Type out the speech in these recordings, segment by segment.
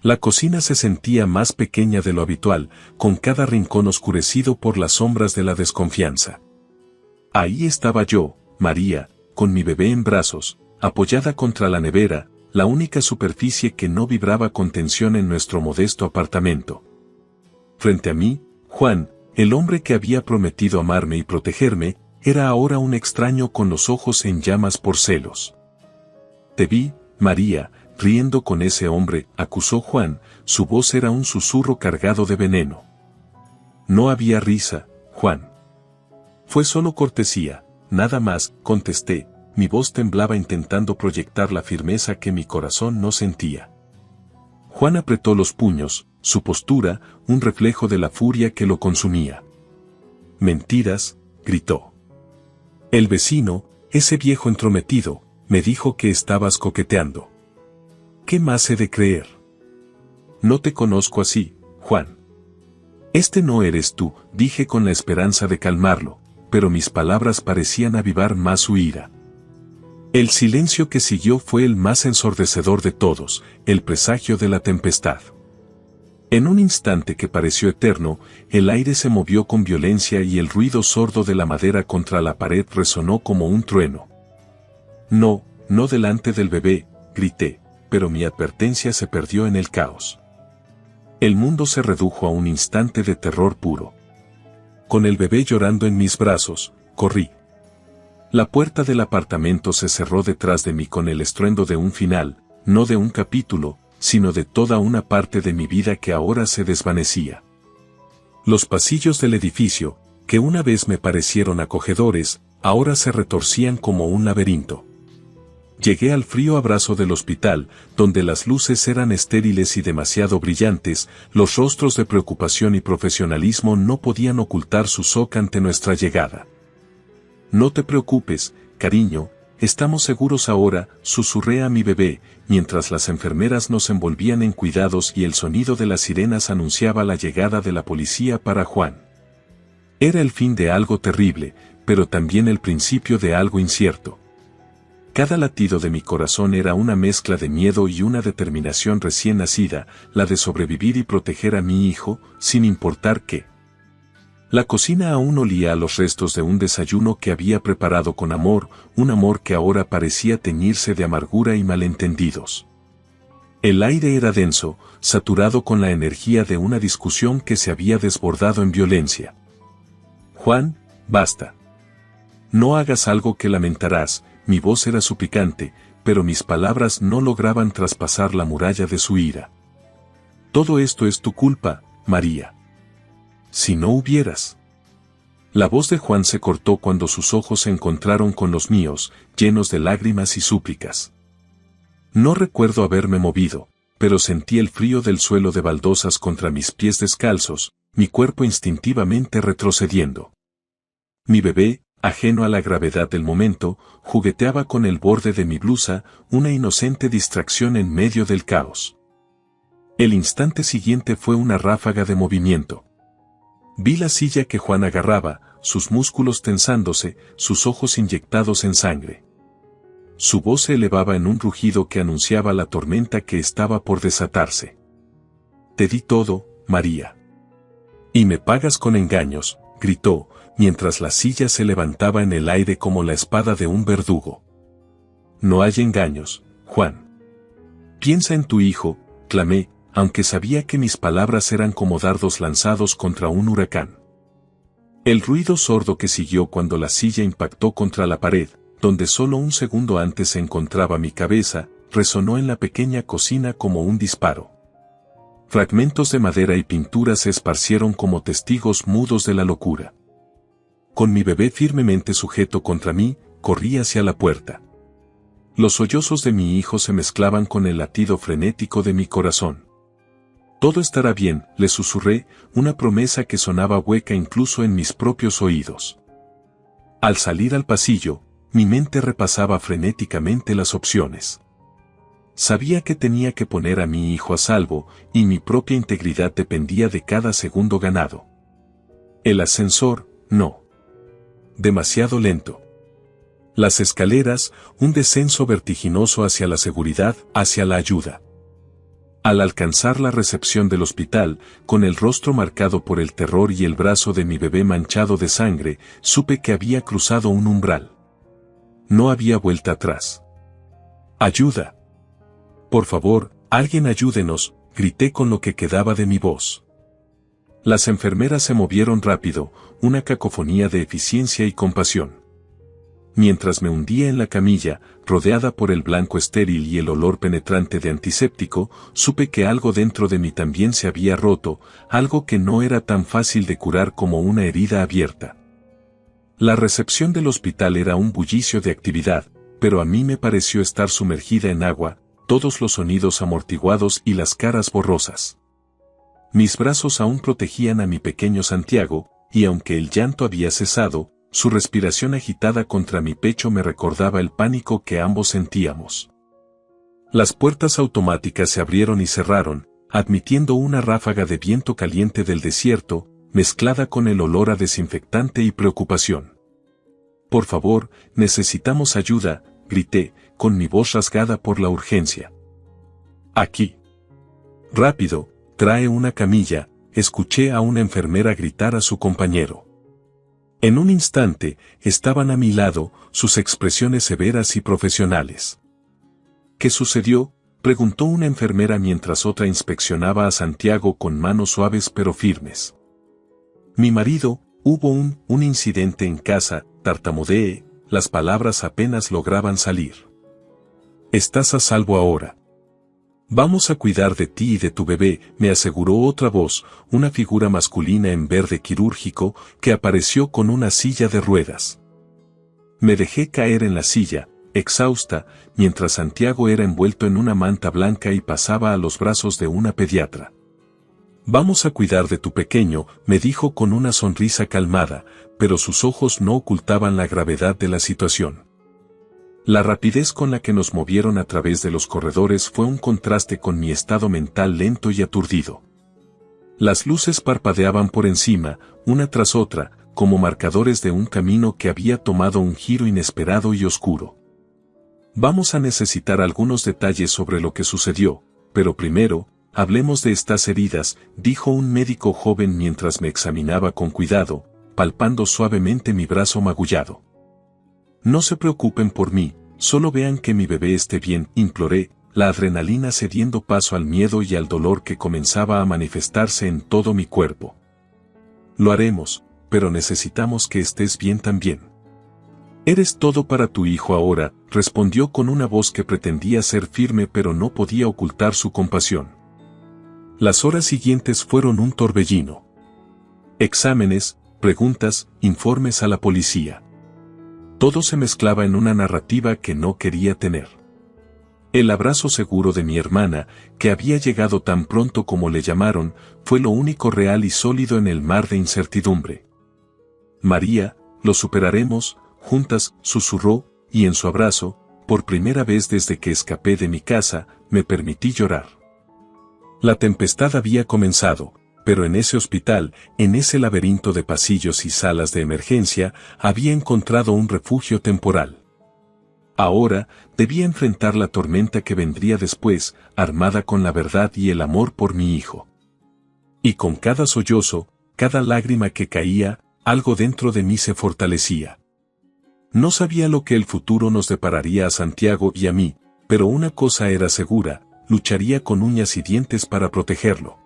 La cocina se sentía más pequeña de lo habitual, con cada rincón oscurecido por las sombras de la desconfianza. Ahí estaba yo, María, con mi bebé en brazos, apoyada contra la nevera, la única superficie que no vibraba con tensión en nuestro modesto apartamento. Frente a mí, Juan, el hombre que había prometido amarme y protegerme, era ahora un extraño con los ojos en llamas por celos. Te vi, María, riendo con ese hombre, acusó Juan, su voz era un susurro cargado de veneno. No había risa, Juan. Fue solo cortesía, nada más, contesté, mi voz temblaba intentando proyectar la firmeza que mi corazón no sentía. Juan apretó los puños, su postura, un reflejo de la furia que lo consumía. Mentiras, gritó. El vecino, ese viejo entrometido, me dijo que estabas coqueteando. ¿Qué más he de creer? No te conozco así, Juan. Este no eres tú, dije con la esperanza de calmarlo, pero mis palabras parecían avivar más su ira. El silencio que siguió fue el más ensordecedor de todos, el presagio de la tempestad. En un instante que pareció eterno, el aire se movió con violencia y el ruido sordo de la madera contra la pared resonó como un trueno. No, no delante del bebé, grité, pero mi advertencia se perdió en el caos. El mundo se redujo a un instante de terror puro. Con el bebé llorando en mis brazos, corrí. La puerta del apartamento se cerró detrás de mí con el estruendo de un final, no de un capítulo, sino de toda una parte de mi vida que ahora se desvanecía. Los pasillos del edificio, que una vez me parecieron acogedores, ahora se retorcían como un laberinto. Llegué al frío abrazo del hospital, donde las luces eran estériles y demasiado brillantes, los rostros de preocupación y profesionalismo no podían ocultar su shock ante nuestra llegada. No te preocupes, cariño, estamos seguros ahora, susurré a mi bebé, mientras las enfermeras nos envolvían en cuidados y el sonido de las sirenas anunciaba la llegada de la policía para Juan. Era el fin de algo terrible, pero también el principio de algo incierto. Cada latido de mi corazón era una mezcla de miedo y una determinación recién nacida, la de sobrevivir y proteger a mi hijo, sin importar qué. La cocina aún olía a los restos de un desayuno que había preparado con amor, un amor que ahora parecía teñirse de amargura y malentendidos. El aire era denso, saturado con la energía de una discusión que se había desbordado en violencia. Juan, basta. No hagas algo que lamentarás, mi voz era suplicante, pero mis palabras no lograban traspasar la muralla de su ira. Todo esto es tu culpa, María. Si no hubieras. La voz de Juan se cortó cuando sus ojos se encontraron con los míos, llenos de lágrimas y súplicas. No recuerdo haberme movido, pero sentí el frío del suelo de baldosas contra mis pies descalzos, mi cuerpo instintivamente retrocediendo. Mi bebé, ajeno a la gravedad del momento, jugueteaba con el borde de mi blusa, una inocente distracción en medio del caos. El instante siguiente fue una ráfaga de movimiento. Vi la silla que Juan agarraba, sus músculos tensándose, sus ojos inyectados en sangre. Su voz se elevaba en un rugido que anunciaba la tormenta que estaba por desatarse. Te di todo, María. Y me pagas con engaños, gritó, mientras la silla se levantaba en el aire como la espada de un verdugo. No hay engaños, Juan. Piensa en tu hijo, clamé, aunque sabía que mis palabras eran como dardos lanzados contra un huracán. El ruido sordo que siguió cuando la silla impactó contra la pared, donde solo un segundo antes se encontraba mi cabeza, resonó en la pequeña cocina como un disparo. Fragmentos de madera y pintura se esparcieron como testigos mudos de la locura. Con mi bebé firmemente sujeto contra mí, corrí hacia la puerta. Los sollozos de mi hijo se mezclaban con el latido frenético de mi corazón. Todo estará bien, le susurré, una promesa que sonaba hueca incluso en mis propios oídos. Al salir al pasillo, mi mente repasaba frenéticamente las opciones. Sabía que tenía que poner a mi hijo a salvo, y mi propia integridad dependía de cada segundo ganado. El ascensor, no. Demasiado lento. Las escaleras, un descenso vertiginoso hacia la seguridad, hacia la ayuda. Al alcanzar la recepción del hospital, con el rostro marcado por el terror y el brazo de mi bebé manchado de sangre, supe que había cruzado un umbral. No había vuelta atrás. ¡Ayuda! Por favor, alguien ayúdenos, grité con lo que quedaba de mi voz. Las enfermeras se movieron rápido, una cacofonía de eficiencia y compasión. Mientras me hundía en la camilla, rodeada por el blanco estéril y el olor penetrante de antiséptico, supe que algo dentro de mí también se había roto, algo que no era tan fácil de curar como una herida abierta. La recepción del hospital era un bullicio de actividad, pero a mí me pareció estar sumergida en agua, todos los sonidos amortiguados y las caras borrosas. Mis brazos aún protegían a mi pequeño Santiago, y aunque el llanto había cesado, su respiración agitada contra mi pecho me recordaba el pánico que ambos sentíamos. Las puertas automáticas se abrieron y cerraron, admitiendo una ráfaga de viento caliente del desierto, mezclada con el olor a desinfectante y preocupación. «Por favor, necesitamos ayuda», grité, con mi voz rasgada por la urgencia. «Aquí». «Rápido, trae una camilla», escuché a una enfermera gritar a su compañero. En un instante, estaban a mi lado, sus expresiones severas y profesionales. «¿Qué sucedió?», preguntó una enfermera mientras otra inspeccionaba a Santiago con manos suaves pero firmes. «Mi marido, hubo un incidente en casa», tartamudeé, las palabras apenas lograban salir. «Estás a salvo ahora. Vamos a cuidar de ti y de tu bebé», me aseguró otra voz, una figura masculina en verde quirúrgico, que apareció con una silla de ruedas. Me dejé caer en la silla, exhausta, mientras Santiago era envuelto en una manta blanca y pasaba a los brazos de una pediatra. «Vamos a cuidar de tu pequeño», me dijo con una sonrisa calmada, pero sus ojos no ocultaban la gravedad de la situación. La rapidez con la que nos movieron a través de los corredores fue un contraste con mi estado mental lento y aturdido. Las luces parpadeaban por encima, una tras otra, como marcadores de un camino que había tomado un giro inesperado y oscuro. «Vamos a necesitar algunos detalles sobre lo que sucedió, pero primero, hablemos de estas heridas», dijo un médico joven mientras me examinaba con cuidado, palpando suavemente mi brazo magullado. «No se preocupen por mí, solo vean que mi bebé esté bien», imploré, la adrenalina cediendo paso al miedo y al dolor que comenzaba a manifestarse en todo mi cuerpo. «Lo haremos, pero necesitamos que estés bien también». «Eres todo para tu hijo ahora», respondió con una voz que pretendía ser firme pero no podía ocultar su compasión. Las horas siguientes fueron un torbellino. Exámenes, preguntas, informes a la policía. Todo se mezclaba en una narrativa que no quería tener. El abrazo seguro de mi hermana, que había llegado tan pronto como le llamaron, fue lo único real y sólido en el mar de incertidumbre. «María, lo superaremos», juntas, susurró, y en su abrazo, por primera vez desde que escapé de mi casa, me permití llorar. La tempestad había comenzado, pero en ese hospital, en ese laberinto de pasillos y salas de emergencia, había encontrado un refugio temporal. Ahora, debía enfrentar la tormenta que vendría después, armada con la verdad y el amor por mi hijo. Y con cada sollozo, cada lágrima que caía, algo dentro de mí se fortalecía. No sabía lo que el futuro nos depararía a Santiago y a mí, pero una cosa era segura, lucharía con uñas y dientes para protegerlo.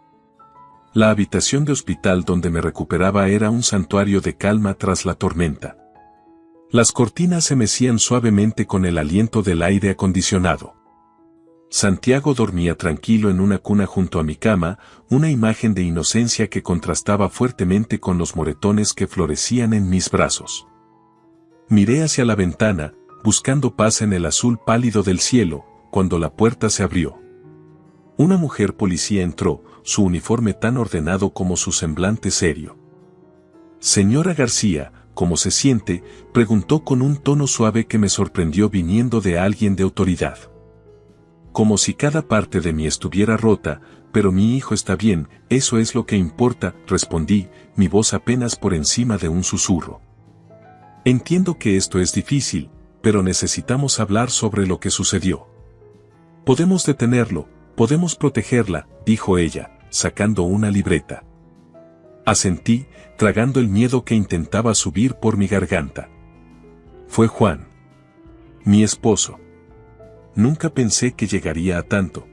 La habitación de hospital donde me recuperaba era un santuario de calma tras la tormenta. Las cortinas se mecían suavemente con el aliento del aire acondicionado. Santiago dormía tranquilo en una cuna junto a mi cama, una imagen de inocencia que contrastaba fuertemente con los moretones que florecían en mis brazos. Miré hacia la ventana, buscando paz en el azul pálido del cielo, cuando la puerta se abrió. Una mujer policía entró, su uniforme tan ordenado como su semblante serio. «Señora García, ¿cómo se siente?», preguntó con un tono suave que me sorprendió viniendo de alguien de autoridad. «Como si cada parte de mí estuviera rota, pero mi hijo está bien, eso es lo que importa», respondí, mi voz apenas por encima de un susurro. «Entiendo que esto es difícil, pero necesitamos hablar sobre lo que sucedió. Podemos detenerlo, Podemos protegerla, dijo ella, sacando una libreta. Asentí, tragando el miedo que intentaba subir por mi garganta. Fue Juan. Mi esposo. Nunca pensé que llegaría a tanto.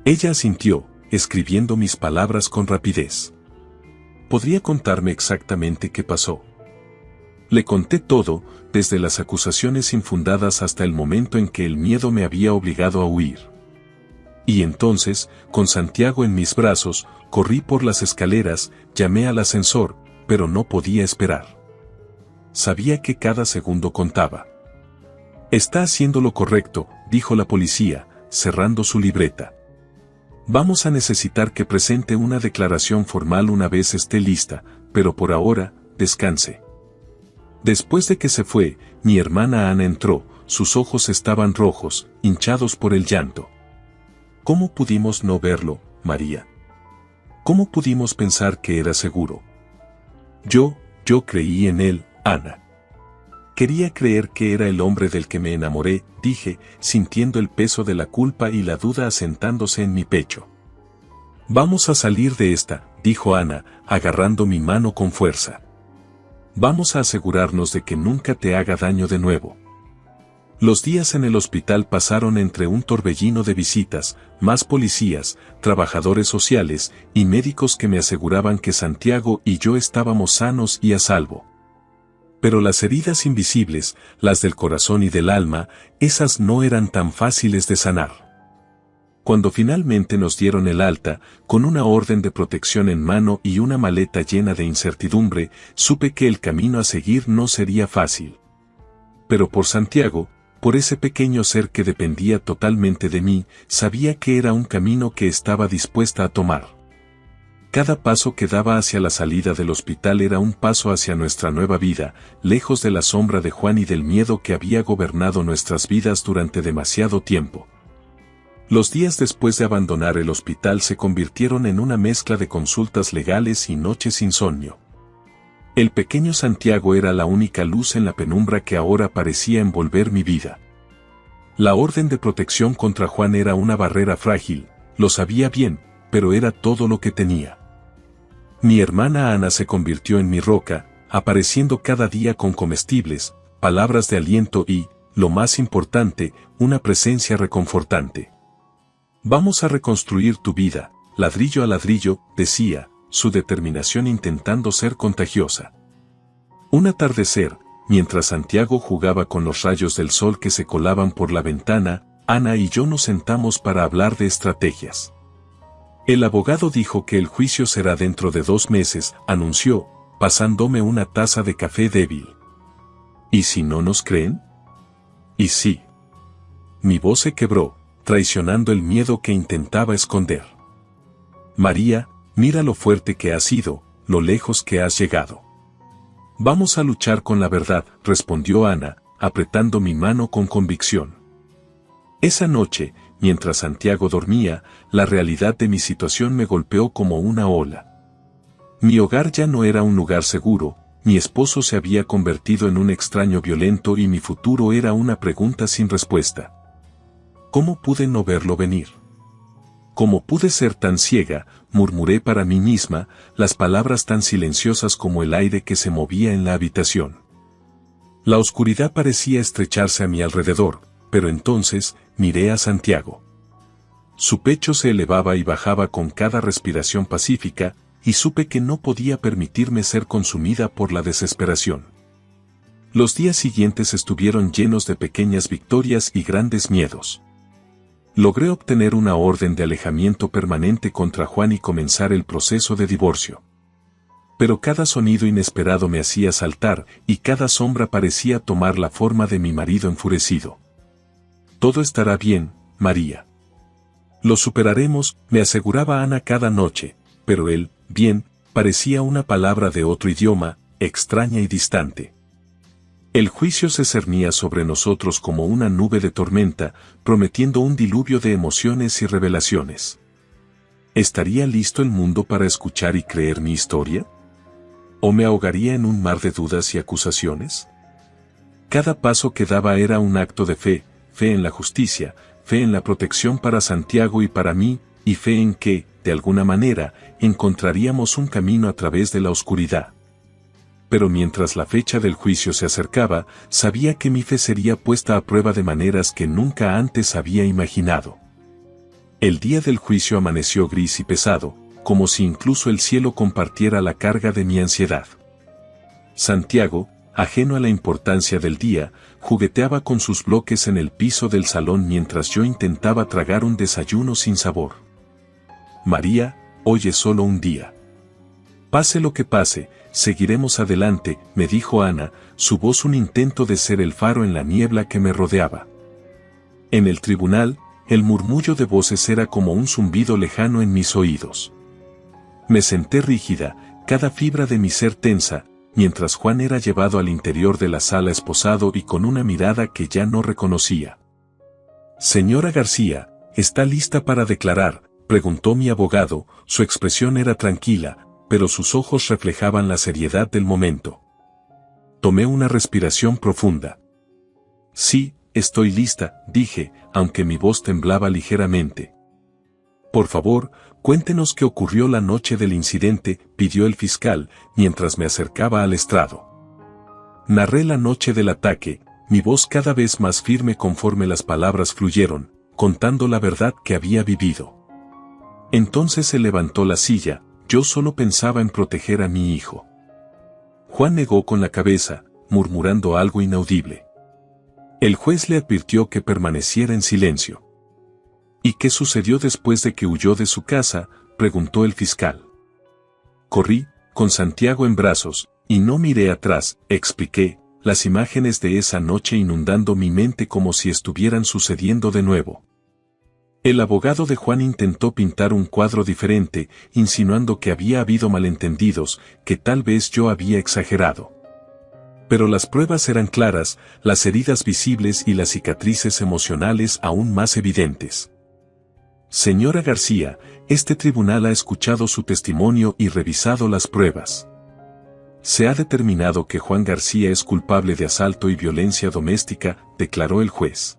Ella asintió, escribiendo mis palabras con rapidez. ¿Podría contarme exactamente qué pasó? Le conté todo, desde las acusaciones infundadas hasta el momento en que el miedo me había obligado a huir. Y entonces, con Santiago en mis brazos, corrí por las escaleras, llamé al ascensor, pero no podía esperar. Sabía que cada segundo contaba. Está haciendo lo correcto, dijo la policía, cerrando su libreta. Vamos a necesitar que presente una declaración formal una vez esté lista, pero por ahora, descanse. Después de que se fue, mi hermana Ana entró, sus ojos estaban rojos, hinchados por el llanto. ¿Cómo pudimos no verlo, María? ¿Cómo pudimos pensar que era seguro? Yo creí en él, Ana. Quería creer que era el hombre del que me enamoré, dije, sintiendo el peso de la culpa y la duda asentándose en mi pecho. Vamos a salir de esta, dijo Ana, agarrando mi mano con fuerza. Vamos a asegurarnos de que nunca te haga daño de nuevo. Los días en el hospital pasaron entre un torbellino de visitas, más policías, trabajadores sociales y médicos que me aseguraban que Santiago y yo estábamos sanos y a salvo. Pero las heridas invisibles, las del corazón y del alma, esas no eran tan fáciles de sanar. Cuando finalmente nos dieron el alta, con una orden de protección en mano y una maleta llena de incertidumbre, supe que el camino a seguir no sería fácil. Pero por Santiago, por ese pequeño ser que dependía totalmente de mí, sabía que era un camino que estaba dispuesta a tomar. Cada paso que daba hacia la salida del hospital era un paso hacia nuestra nueva vida, lejos de la sombra de Juan y del miedo que había gobernado nuestras vidas durante demasiado tiempo. Los días después de abandonar el hospital se convirtieron en una mezcla de consultas legales y noches insomnio. El pequeño Santiago era la única luz en la penumbra que ahora parecía envolver mi vida. La orden de protección contra Juan era una barrera frágil, lo sabía bien, pero era todo lo que tenía. Mi hermana Ana se convirtió en mi roca, apareciendo cada día con comestibles, palabras de aliento y, lo más importante, una presencia reconfortante. Vamos a reconstruir tu vida, ladrillo a ladrillo, decía, su determinación intentando ser contagiosa. Un atardecer, mientras Santiago jugaba con los rayos del sol que se colaban por la ventana, Ana y yo nos sentamos para hablar de estrategias. El abogado dijo que el juicio será dentro de 2 meses, anunció, pasándome una taza de café débil. ¿Y si no nos creen? Y sí. Mi voz se quebró, traicionando el miedo que intentaba esconder. María, mira lo fuerte que has sido, lo lejos que has llegado. Vamos a luchar con la verdad, respondió Ana, apretando mi mano con convicción. Esa noche, mientras Santiago dormía, la realidad de mi situación me golpeó como una ola. Mi hogar ya no era un lugar seguro, mi esposo se había convertido en un extraño violento y mi futuro era una pregunta sin respuesta. ¿Cómo pude no verlo venir? ¿Cómo pude ser tan ciega?, murmuré para mí misma, las palabras tan silenciosas como el aire que se movía en la habitación. La oscuridad parecía estrecharse a mi alrededor, pero entonces, miré a Santiago. Su pecho se elevaba y bajaba con cada respiración pacífica, y supe que no podía permitirme ser consumida por la desesperación. Los días siguientes estuvieron llenos de pequeñas victorias y grandes miedos. Logré obtener una orden de alejamiento permanente contra Juan y comenzar el proceso de divorcio. Pero cada sonido inesperado me hacía saltar y cada sombra parecía tomar la forma de mi marido enfurecido. Todo estará bien, María. Lo superaremos, me aseguraba Ana cada noche, pero él, bien, parecía una palabra de otro idioma, extraña y distante. El juicio se cernía sobre nosotros como una nube de tormenta, prometiendo un diluvio de emociones y revelaciones. ¿Estaría listo el mundo para escuchar y creer mi historia? ¿O me ahogaría en un mar de dudas y acusaciones? Cada paso que daba era un acto de fe, fe en la justicia, fe en la protección para Santiago y para mí, y fe en que, de alguna manera, encontraríamos un camino a través de la oscuridad. Pero mientras la fecha del juicio se acercaba, sabía que mi fe sería puesta a prueba de maneras que nunca antes había imaginado. El día del juicio amaneció gris y pesado, como si incluso el cielo compartiera la carga de mi ansiedad. Santiago, ajeno a la importancia del día, jugueteaba con sus bloques en el piso del salón mientras yo intentaba tragar un desayuno sin sabor. María, hoy es solo un día. Pase lo que pase, seguiremos adelante, me dijo Ana, su voz un intento de ser el faro en la niebla que me rodeaba. En el tribunal, el murmullo de voces era como un zumbido lejano en mis oídos. Me senté rígida, cada fibra de mi ser tensa, mientras Juan era llevado al interior de la sala esposado y con una mirada que ya no reconocía. Señora García, ¿está lista para declarar?, preguntó mi abogado. Su expresión era tranquila, pero sus ojos reflejaban la seriedad del momento. Tomé una respiración profunda. Sí, estoy lista, dije, aunque mi voz temblaba ligeramente. Por favor, cuéntenos qué ocurrió la noche del incidente, pidió el fiscal, mientras me acercaba al estrado. Narré la noche del ataque, mi voz cada vez más firme conforme las palabras fluyeron, contando la verdad que había vivido. Entonces se levantó la silla, yo solo pensaba en proteger a mi hijo. Juan negó con la cabeza, murmurando algo inaudible. El juez le advirtió que permaneciera en silencio. ¿Y qué sucedió después de que huyó de su casa?, preguntó el fiscal. Corrí, con Santiago en brazos, y no miré atrás, expliqué, las imágenes de esa noche inundando mi mente como si estuvieran sucediendo de nuevo. El abogado de Juan intentó pintar un cuadro diferente, insinuando que había habido malentendidos, que tal vez yo había exagerado. Pero las pruebas eran claras, las heridas visibles y las cicatrices emocionales aún más evidentes. Señora García, este tribunal ha escuchado su testimonio y revisado las pruebas. Se ha determinado que Juan García es culpable de asalto y violencia doméstica, declaró el juez.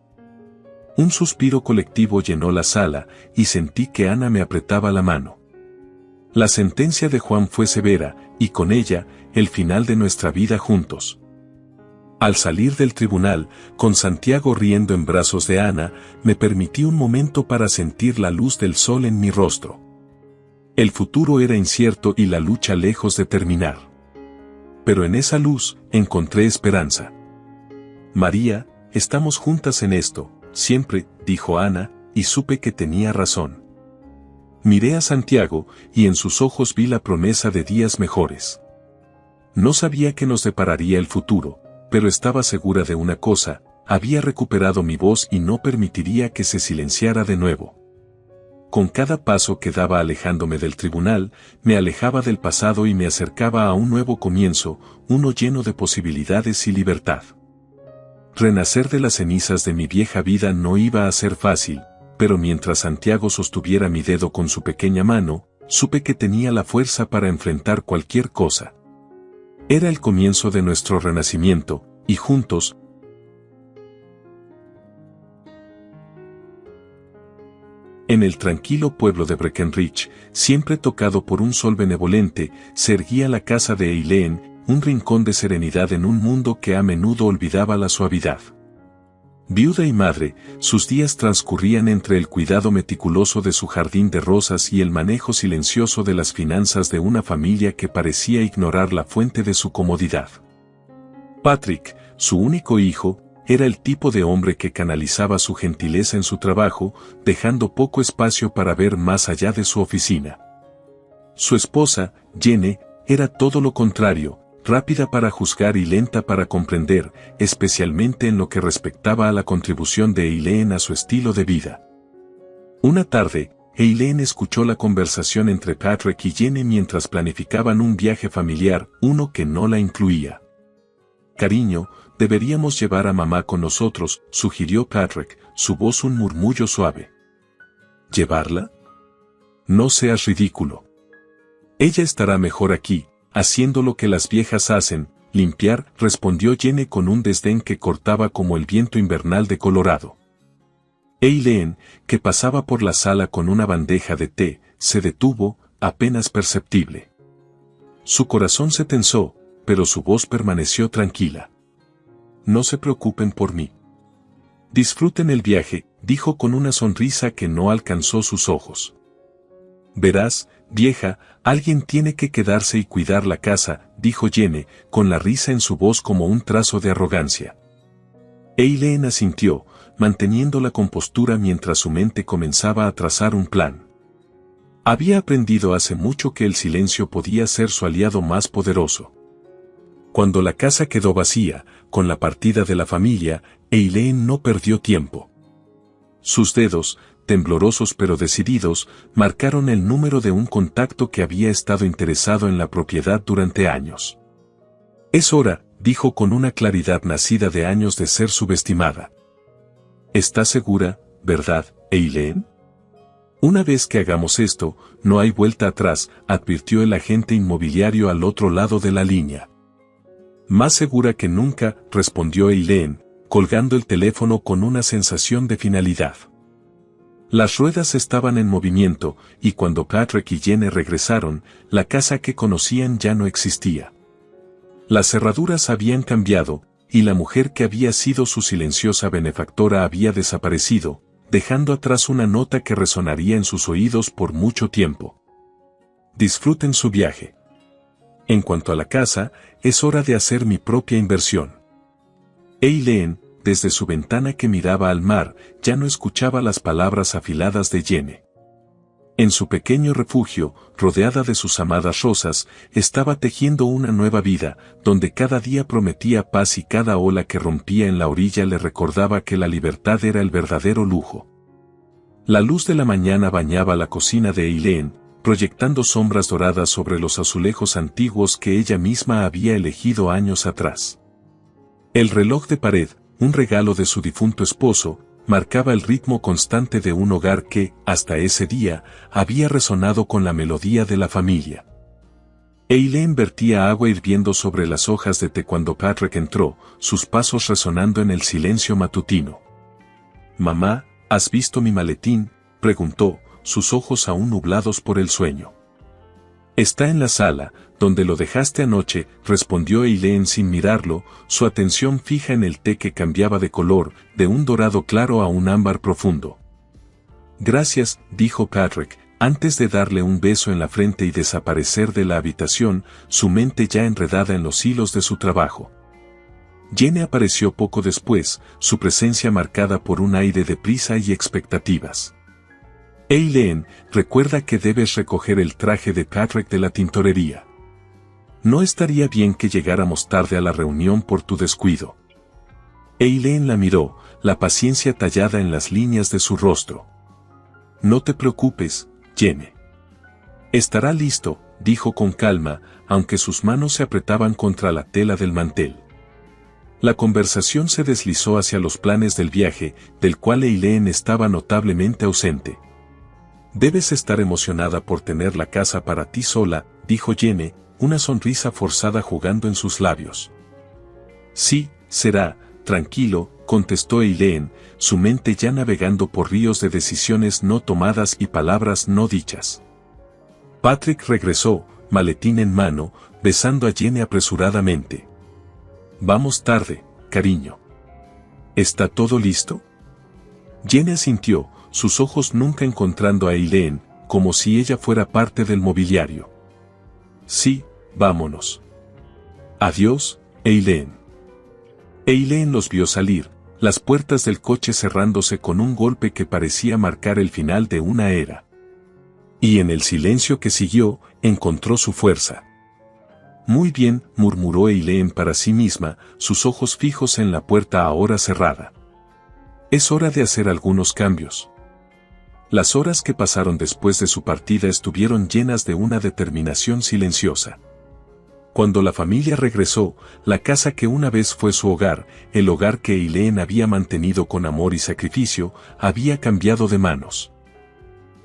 Un suspiro colectivo llenó la sala, y sentí que Ana me apretaba la mano. La sentencia de Juan fue severa, y con ella, el final de nuestra vida juntos. Al salir del tribunal, con Santiago riendo en brazos de Ana, me permití un momento para sentir la luz del sol en mi rostro. El futuro era incierto y la lucha lejos de terminar. Pero en esa luz, encontré esperanza. María, estamos juntas en esto, siempre, dijo Ana, y supe que tenía razón. Miré a Santiago, y en sus ojos vi la promesa de días mejores. No sabía qué nos depararía el futuro, pero estaba segura de una cosa, había recuperado mi voz y no permitiría que se silenciara de nuevo. Con cada paso que daba alejándome del tribunal, me alejaba del pasado y me acercaba a un nuevo comienzo, uno lleno de posibilidades y libertad. Renacer de las cenizas de mi vieja vida no iba a ser fácil, pero mientras Santiago sostuviera mi dedo con su pequeña mano, supe que tenía la fuerza para enfrentar cualquier cosa. Era el comienzo de nuestro renacimiento, y juntos, en el tranquilo pueblo de Breckenridge, siempre tocado por un sol benevolente, se erguía la casa de Eileen, un rincón de serenidad en un mundo que a menudo olvidaba la suavidad. Viuda y madre, sus días transcurrían entre el cuidado meticuloso de su jardín de rosas y el manejo silencioso de las finanzas de una familia que parecía ignorar la fuente de su comodidad. Patrick, su único hijo, era el tipo de hombre que canalizaba su gentileza en su trabajo, dejando poco espacio para ver más allá de su oficina. Su esposa, Jenny, era todo lo contrario, rápida para juzgar y lenta para comprender, especialmente en lo que respectaba a la contribución de Eileen a su estilo de vida. Una tarde, Eileen escuchó la conversación entre Patrick y Jenny mientras planificaban un viaje familiar, uno que no la incluía. Cariño, deberíamos llevar a mamá con nosotros, sugirió Patrick, su voz un murmullo suave. ¿Llevarla? No seas ridículo. Ella estará mejor aquí, haciendo lo que las viejas hacen, limpiar, respondió Jenny con un desdén que cortaba como el viento invernal de Colorado. Eileen, que pasaba por la sala con una bandeja de té, se detuvo, apenas perceptible. Su corazón se tensó, pero su voz permaneció tranquila. No se preocupen por mí. Disfruten el viaje, dijo con una sonrisa que no alcanzó sus ojos. Verás, vieja, alguien tiene que quedarse y cuidar la casa, dijo Jenny, con la risa en su voz como un trazo de arrogancia. Eileen asintió, manteniendo la compostura mientras su mente comenzaba a trazar un plan. Había aprendido hace mucho que el silencio podía ser su aliado más poderoso. Cuando la casa quedó vacía, con la partida de la familia, Eileen no perdió tiempo. Sus dedos, temblorosos pero decididos, marcaron el número de un contacto que había estado interesado en la propiedad durante años. Es hora, dijo con una claridad nacida de años de ser subestimada. ¿Estás segura, verdad, Eileen? Una vez que hagamos esto, no hay vuelta atrás, advirtió el agente inmobiliario al otro lado de la línea. Más segura que nunca, respondió Eileen, colgando el teléfono con una sensación de finalidad. Las ruedas estaban en movimiento, y cuando Patrick y Jenny regresaron, la casa que conocían ya no existía. Las cerraduras habían cambiado, y la mujer que había sido su silenciosa benefactora había desaparecido, dejando atrás una nota que resonaría en sus oídos por mucho tiempo. Disfruten su viaje. En cuanto a la casa, es hora de hacer mi propia inversión. Eileen, desde su ventana que miraba al mar, ya no escuchaba las palabras afiladas de Jenny. En su pequeño refugio, rodeada de sus amadas rosas, estaba tejiendo una nueva vida, donde cada día prometía paz y cada ola que rompía en la orilla le recordaba que la libertad era el verdadero lujo. La luz de la mañana bañaba la cocina de Eileen, proyectando sombras doradas sobre los azulejos antiguos que ella misma había elegido años atrás. El reloj de pared, un regalo de su difunto esposo, marcaba el ritmo constante de un hogar que, hasta ese día, había resonado con la melodía de la familia. Eileen vertía agua hirviendo sobre las hojas de té cuando Patrick entró, sus pasos resonando en el silencio matutino. «Mamá, ¿has visto mi maletín?», preguntó, sus ojos aún nublados por el sueño. «Está en la sala, donde lo dejaste anoche», respondió Eileen sin mirarlo, su atención fija en el té que cambiaba de color, de un dorado claro a un ámbar profundo. «Gracias», dijo Patrick, antes de darle un beso en la frente y desaparecer de la habitación, su mente ya enredada en los hilos de su trabajo. Jenny apareció poco después, su presencia marcada por un aire de prisa y expectativas. «Eileen, recuerda que debes recoger el traje de Patrick de la tintorería. No estaría bien que llegáramos tarde a la reunión por tu descuido». Eileen la miró, la paciencia tallada en las líneas de su rostro. «No te preocupes, Jenny. Estará listo», dijo con calma, aunque sus manos se apretaban contra la tela del mantel. La conversación se deslizó hacia los planes del viaje, del cual Eileen estaba notablemente ausente. «Debes estar emocionada por tener la casa para ti sola», dijo Jenny, una sonrisa forzada jugando en sus labios. «Sí, será, tranquilo», contestó Eileen, su mente ya navegando por ríos de decisiones no tomadas y palabras no dichas. Patrick regresó, maletín en mano, besando a Jenny apresuradamente. «Vamos tarde, cariño. ¿Está todo listo?». Jenny asintió, sus ojos nunca encontrando a Eileen, como si ella fuera parte del mobiliario. «Sí, vámonos». «Adiós, Eileen». Eileen los vio salir, las puertas del coche cerrándose con un golpe que parecía marcar el final de una era. Y en el silencio que siguió, encontró su fuerza. «Muy bien», murmuró Eileen para sí misma, sus ojos fijos en la puerta ahora cerrada. «Es hora de hacer algunos cambios». Las horas que pasaron después de su partida estuvieron llenas de una determinación silenciosa. Cuando la familia regresó, la casa que una vez fue su hogar, el hogar que Eileen había mantenido con amor y sacrificio, había cambiado de manos.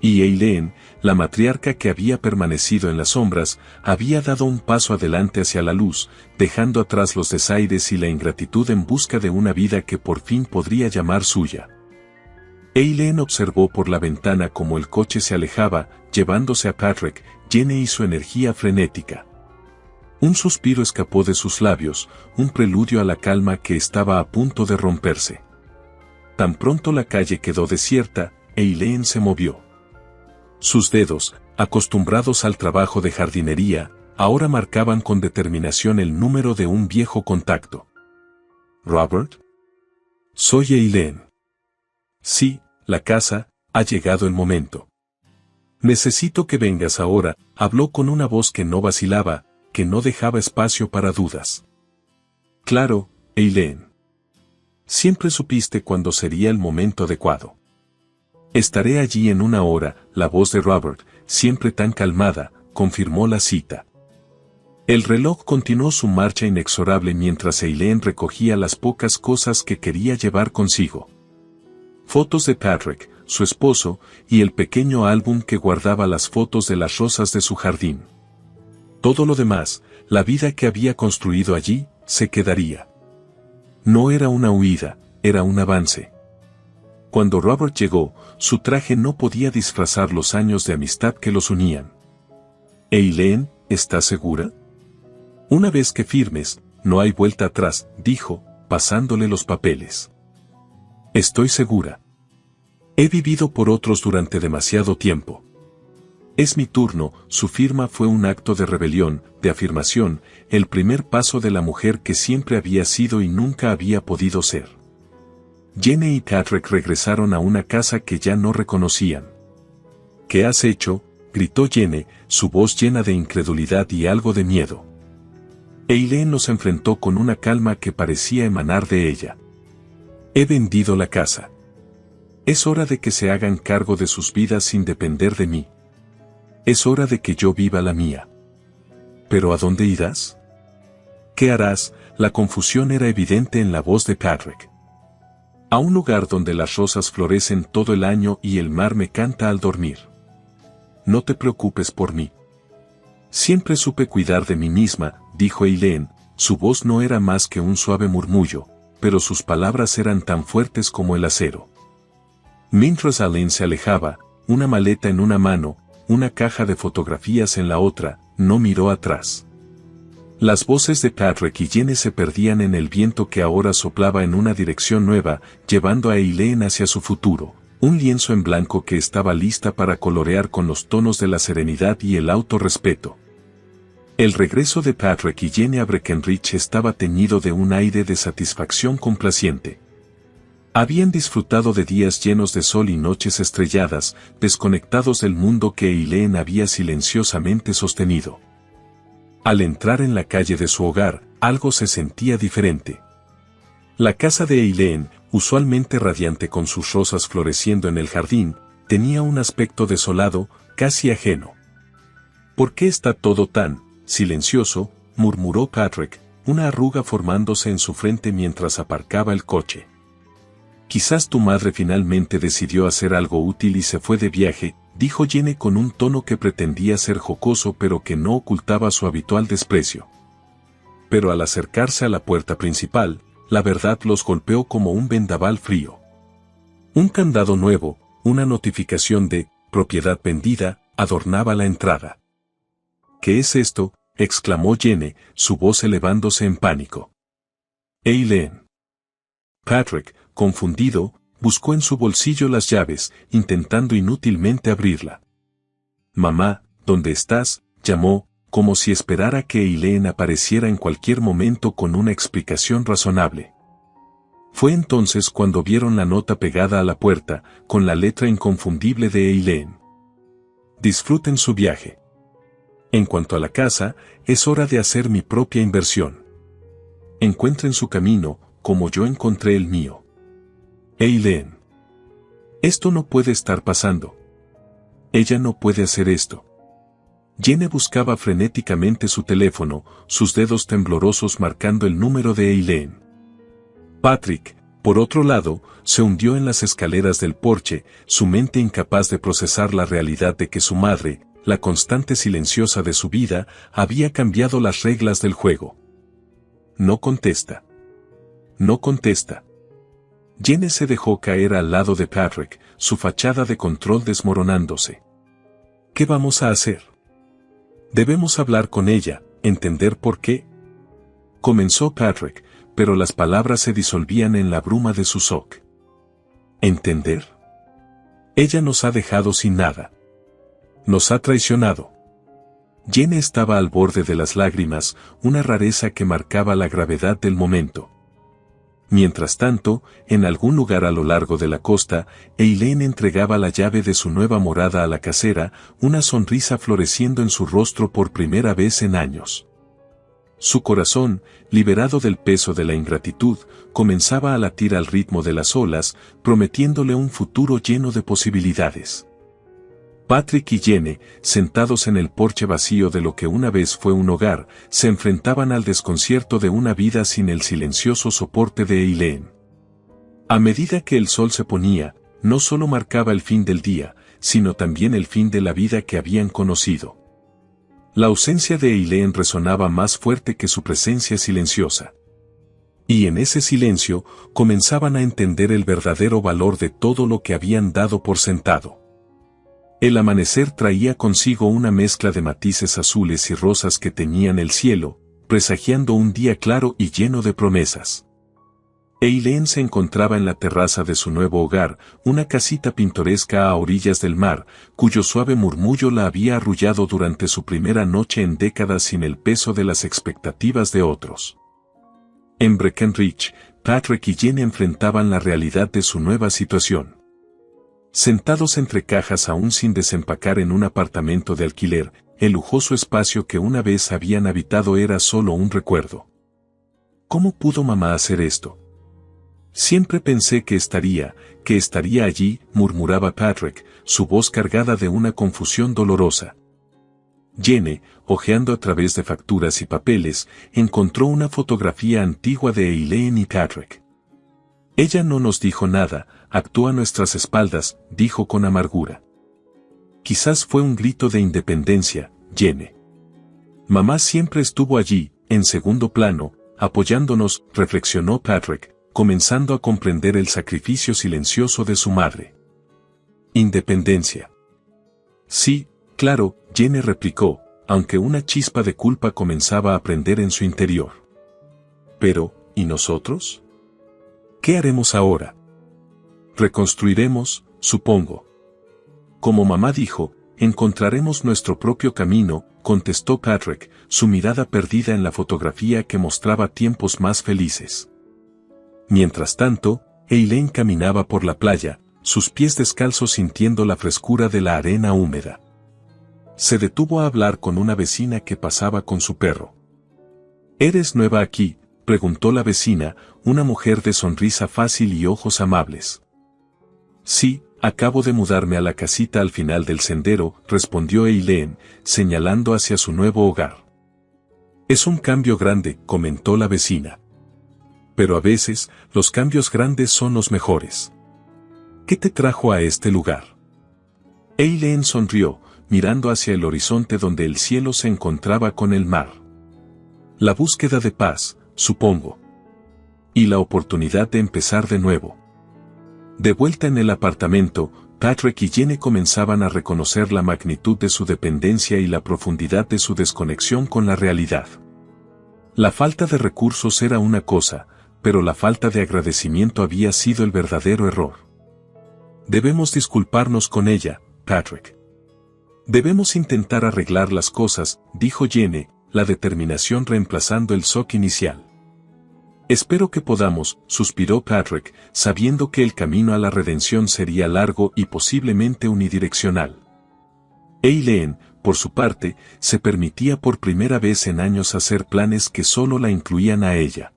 Y Eileen, la matriarca que había permanecido en las sombras, había dado un paso adelante hacia la luz, dejando atrás los desaires y la ingratitud en busca de una vida que por fin podría llamar suya. Eileen observó por la ventana cómo el coche se alejaba, llevándose a Patrick, Jenny y su energía frenética. Un suspiro escapó de sus labios, un preludio a la calma que estaba a punto de romperse. Tan pronto la calle quedó desierta, Eileen se movió. Sus dedos, acostumbrados al trabajo de jardinería, ahora marcaban con determinación el número de un viejo contacto. ¿Robert? Soy Eileen. Sí, la casa, ha llegado el momento. Necesito que vengas ahora, habló con una voz que no vacilaba, que no dejaba espacio para dudas. Claro, Eileen. Siempre supiste cuándo sería el momento adecuado. Estaré allí en una hora, la voz de Robert, siempre tan calmada, confirmó la cita. El reloj continuó su marcha inexorable mientras Eileen recogía las pocas cosas que quería llevar consigo. Fotos de Patrick, su esposo, y el pequeño álbum que guardaba las fotos de las rosas de su jardín. Todo lo demás, la vida que había construido allí, se quedaría. No era una huida, era un avance. Cuando Robert llegó, su traje no podía disfrazar los años de amistad que los unían. «Eileen, ¿estás segura? Una vez que firmes, no hay vuelta atrás», dijo, pasándole los papeles. «Estoy segura. He vivido por otros durante demasiado tiempo. Es mi turno». Su firma fue un acto de rebelión, de afirmación, el primer paso de la mujer que siempre había sido y nunca había podido ser. Jenny y Patrick regresaron a una casa que ya no reconocían. «¿Qué has hecho?», gritó Jenny, su voz llena de incredulidad y algo de miedo. Eileen los enfrentó con una calma que parecía emanar de ella. «He vendido la casa. Es hora de que se hagan cargo de sus vidas sin depender de mí. Es hora de que yo viva la mía». «¿Pero a dónde irás? ¿Qué harás?». La confusión era evidente en la voz de Patrick. «A un lugar donde las rosas florecen todo el año y el mar me canta al dormir. No te preocupes por mí. Siempre supe cuidar de mí misma», dijo Eileen, su voz no era más que un suave murmullo, pero sus palabras eran tan fuertes como el acero. Mientras Eileen se alejaba, una maleta en una mano, una caja de fotografías en la otra, no miró atrás. Las voces de Patrick y Jenny se perdían en el viento que ahora soplaba en una dirección nueva, llevando a Eileen hacia su futuro, un lienzo en blanco que estaba lista para colorear con los tonos de la serenidad y el autorrespeto. El regreso de Patrick y Jenny a Breckenridge estaba teñido de un aire de satisfacción complaciente. Habían disfrutado de días llenos de sol y noches estrelladas, desconectados del mundo que Eileen había silenciosamente sostenido. Al entrar en la calle de su hogar, algo se sentía diferente. La casa de Eileen, usualmente radiante con sus rosas floreciendo en el jardín, tenía un aspecto desolado, casi ajeno. «¿Por qué está todo tan silencioso?», murmuró Patrick, una arruga formándose en su frente mientras aparcaba el coche. «Quizás tu madre finalmente decidió hacer algo útil y se fue de viaje», dijo Jenny con un tono que pretendía ser jocoso pero que no ocultaba su habitual desprecio. Pero al acercarse a la puerta principal, la verdad los golpeó como un vendaval frío. Un candado nuevo, una notificación de «propiedad vendida», adornaba la entrada. «¿Qué es esto?», exclamó Jenny, su voz elevándose en pánico. «Eileen». Patrick, confundido, buscó en su bolsillo las llaves, intentando inútilmente abrirla. «Mamá, ¿dónde estás?», llamó, como si esperara que Eileen apareciera en cualquier momento con una explicación razonable. Fue entonces cuando vieron la nota pegada a la puerta, con la letra inconfundible de Eileen. «Disfruten su viaje. En cuanto a la casa, es hora de hacer mi propia inversión. Encuentren su camino, como yo encontré el mío. Eileen. Esto no puede estar pasando. Ella no puede hacer esto». Jenny buscaba frenéticamente su teléfono, sus dedos temblorosos marcando el número de Eileen. Patrick, por otro lado, se hundió en las escaleras del porche, su mente incapaz de procesar la realidad de que su madre, la constante silenciosa de su vida, había cambiado las reglas del juego. «No contesta. No contesta». Jane se dejó caer al lado de Patrick, su fachada de control desmoronándose. ¿Qué vamos a hacer? Debemos hablar con ella, entender por qué. Comenzó Patrick, pero las palabras se disolvían en la bruma de su shock. ¿Entender? Ella nos ha dejado sin nada. Nos ha traicionado. Jane estaba al borde de las lágrimas, una rareza que marcaba la gravedad del momento. Mientras tanto, en algún lugar a lo largo de la costa, Eileen entregaba la llave de su nueva morada a la casera, una sonrisa floreciendo en su rostro por primera vez en años. Su corazón, liberado del peso de la ingratitud, comenzaba a latir al ritmo de las olas, prometiéndole un futuro lleno de posibilidades. Patrick y Jane, sentados en el porche vacío de lo que una vez fue un hogar, se enfrentaban al desconcierto de una vida sin el silencioso soporte de Eileen. A medida que el sol se ponía, no solo marcaba el fin del día, sino también el fin de la vida que habían conocido. La ausencia de Eileen resonaba más fuerte que su presencia silenciosa. Y en ese silencio, comenzaban a entender el verdadero valor de todo lo que habían dado por sentado. El amanecer traía consigo una mezcla de matices azules y rosas que teñían el cielo, presagiando un día claro y lleno de promesas. Eileen se encontraba en la terraza de su nuevo hogar, una casita pintoresca a orillas del mar, cuyo suave murmullo la había arrullado durante su primera noche en décadas sin el peso de las expectativas de otros. En Breckenridge, Patrick y Jane enfrentaban la realidad de su nueva situación. Sentados entre cajas aún sin desempacar en un apartamento de alquiler, el lujoso espacio que una vez habían habitado era solo un recuerdo. ¿Cómo pudo mamá hacer esto? Siempre pensé que estaría allí, murmuraba Patrick, su voz cargada de una confusión dolorosa. Jane, hojeando a través de facturas y papeles, encontró una fotografía antigua de Eileen y Patrick. Ella no nos dijo nada, actuó a nuestras espaldas, dijo con amargura. Quizás fue un grito de independencia, Jane. Mamá siempre estuvo allí, en segundo plano, apoyándonos, reflexionó Patrick, comenzando a comprender el sacrificio silencioso de su madre. Independencia. Sí, claro, Jane replicó, aunque una chispa de culpa comenzaba a prender en su interior. Pero, ¿y nosotros? ¿Qué haremos ahora? Reconstruiremos, supongo. Como mamá dijo, encontraremos nuestro propio camino, contestó Patrick, su mirada perdida en la fotografía que mostraba tiempos más felices. Mientras tanto, Eileen caminaba por la playa, sus pies descalzos sintiendo la frescura de la arena húmeda. Se detuvo a hablar con una vecina que pasaba con su perro. ¿Eres nueva aquí?, preguntó la vecina, una mujer de sonrisa fácil y ojos amables. Sí, acabo de mudarme a la casita al final del sendero, respondió Eileen, señalando hacia su nuevo hogar. Es un cambio grande, comentó la vecina. Pero a veces, los cambios grandes son los mejores. ¿Qué te trajo a este lugar? Eileen sonrió, mirando hacia el horizonte donde el cielo se encontraba con el mar. La búsqueda de paz, supongo. Y la oportunidad de empezar de nuevo. De vuelta en el apartamento, Patrick y Jane comenzaban a reconocer la magnitud de su dependencia y la profundidad de su desconexión con la realidad. La falta de recursos era una cosa, pero la falta de agradecimiento había sido el verdadero error. Debemos disculparnos con ella, Patrick. Debemos intentar arreglar las cosas, dijo Jane, la determinación reemplazando el shock inicial. Espero que podamos, suspiró Patrick, sabiendo que el camino a la redención sería largo y posiblemente unidireccional. Eileen, por su parte, se permitía por primera vez en años hacer planes que solo la incluían a ella.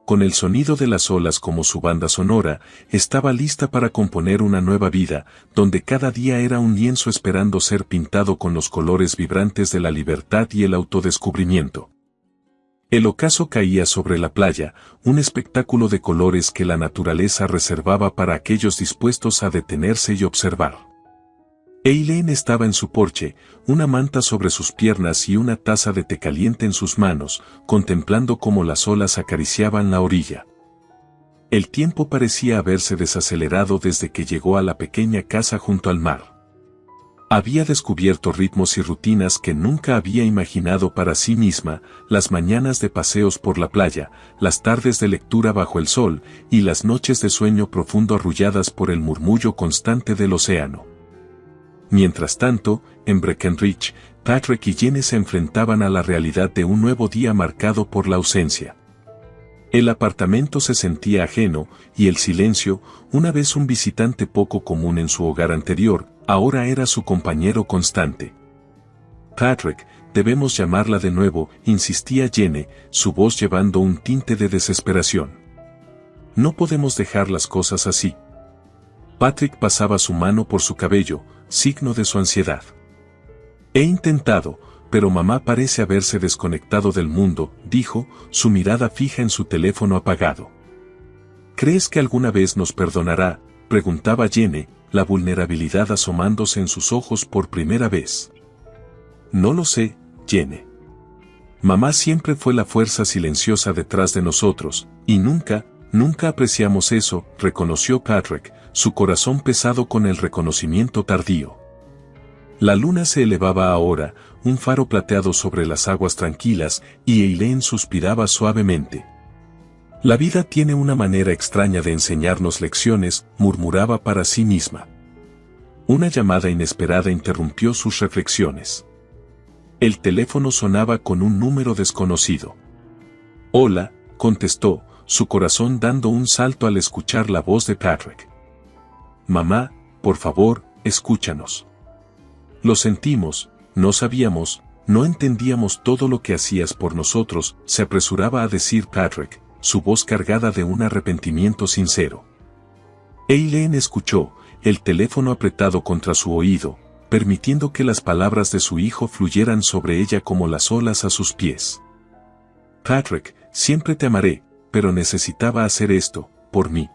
Con el sonido de las olas como su banda sonora, estaba lista para componer una nueva vida, donde cada día era un lienzo esperando ser pintado con los colores vibrantes de la libertad y el autodescubrimiento. El ocaso caía sobre la playa, un espectáculo de colores que la naturaleza reservaba para aquellos dispuestos a detenerse y observar. Eileen estaba en su porche, una manta sobre sus piernas y una taza de té caliente en sus manos, contemplando cómo las olas acariciaban la orilla. El tiempo parecía haberse desacelerado desde que llegó a la pequeña casa junto al mar. Había descubierto ritmos y rutinas que nunca había imaginado para sí misma, las mañanas de paseos por la playa, las tardes de lectura bajo el sol, y las noches de sueño profundo arrulladas por el murmullo constante del océano. Mientras tanto, en Breckenridge, Patrick y Jenny se enfrentaban a la realidad de un nuevo día marcado por la ausencia. El apartamento se sentía ajeno, y el silencio, una vez un visitante poco común en su hogar anterior, ahora era su compañero constante. Patrick, debemos llamarla de nuevo, insistía Jenny, su voz llevando un tinte de desesperación. No podemos dejar las cosas así. Patrick pasaba su mano por su cabello, signo de su ansiedad. He intentado, pero mamá parece haberse desconectado del mundo, dijo, su mirada fija en su teléfono apagado. ¿Crees que alguna vez nos perdonará?, preguntaba Jenny, la vulnerabilidad asomándose en sus ojos por primera vez. No lo sé, Jenny. Mamá siempre fue la fuerza silenciosa detrás de nosotros, y nunca apreciamos eso, reconoció Patrick, su corazón pesado con el reconocimiento tardío. La luna se elevaba ahora, un faro plateado sobre las aguas tranquilas, y Eileen suspiraba suavemente. La vida tiene una manera extraña de enseñarnos lecciones, murmuraba para sí misma. Una llamada inesperada interrumpió sus reflexiones. El teléfono sonaba con un número desconocido. Hola, contestó, su corazón dando un salto al escuchar la voz de Patrick. Mamá, por favor, escúchanos. Lo sentimos, no sabíamos, no entendíamos todo lo que hacías por nosotros, se apresuraba a decir Patrick, su voz cargada de un arrepentimiento sincero. Eileen escuchó, el teléfono apretado contra su oído, permitiendo que las palabras de su hijo fluyeran sobre ella como las olas a sus pies. Patrick, siempre te amaré, pero necesitaba hacer esto, por mí.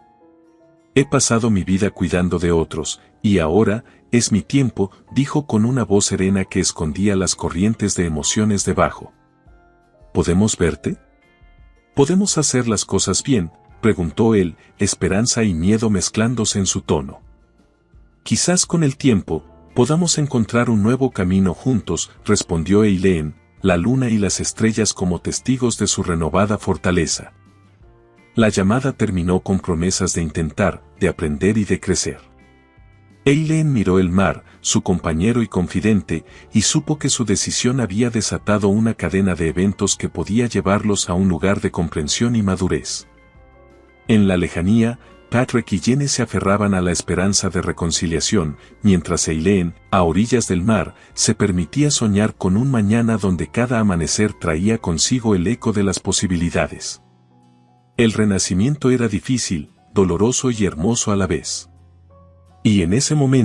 He pasado mi vida cuidando de otros, y ahora, es mi tiempo, dijo con una voz serena que escondía las corrientes de emociones debajo. ¿Podemos verte? ¿Podemos hacer las cosas bien?, preguntó él, esperanza y miedo mezclándose en su tono. Quizás con el tiempo, podamos encontrar un nuevo camino juntos, respondió Eileen, la luna y las estrellas como testigos de su renovada fortaleza. La llamada terminó con promesas de intentar, de aprender y de crecer. Eileen miró el mar, su compañero y confidente, y supo que su decisión había desatado una cadena de eventos que podía llevarlos a un lugar de comprensión y madurez. En la lejanía, Patrick y Jenny se aferraban a la esperanza de reconciliación, mientras Eileen, a orillas del mar, se permitía soñar con un mañana donde cada amanecer traía consigo el eco de las posibilidades. El renacimiento era difícil, doloroso y hermoso a la vez. Y en ese momento,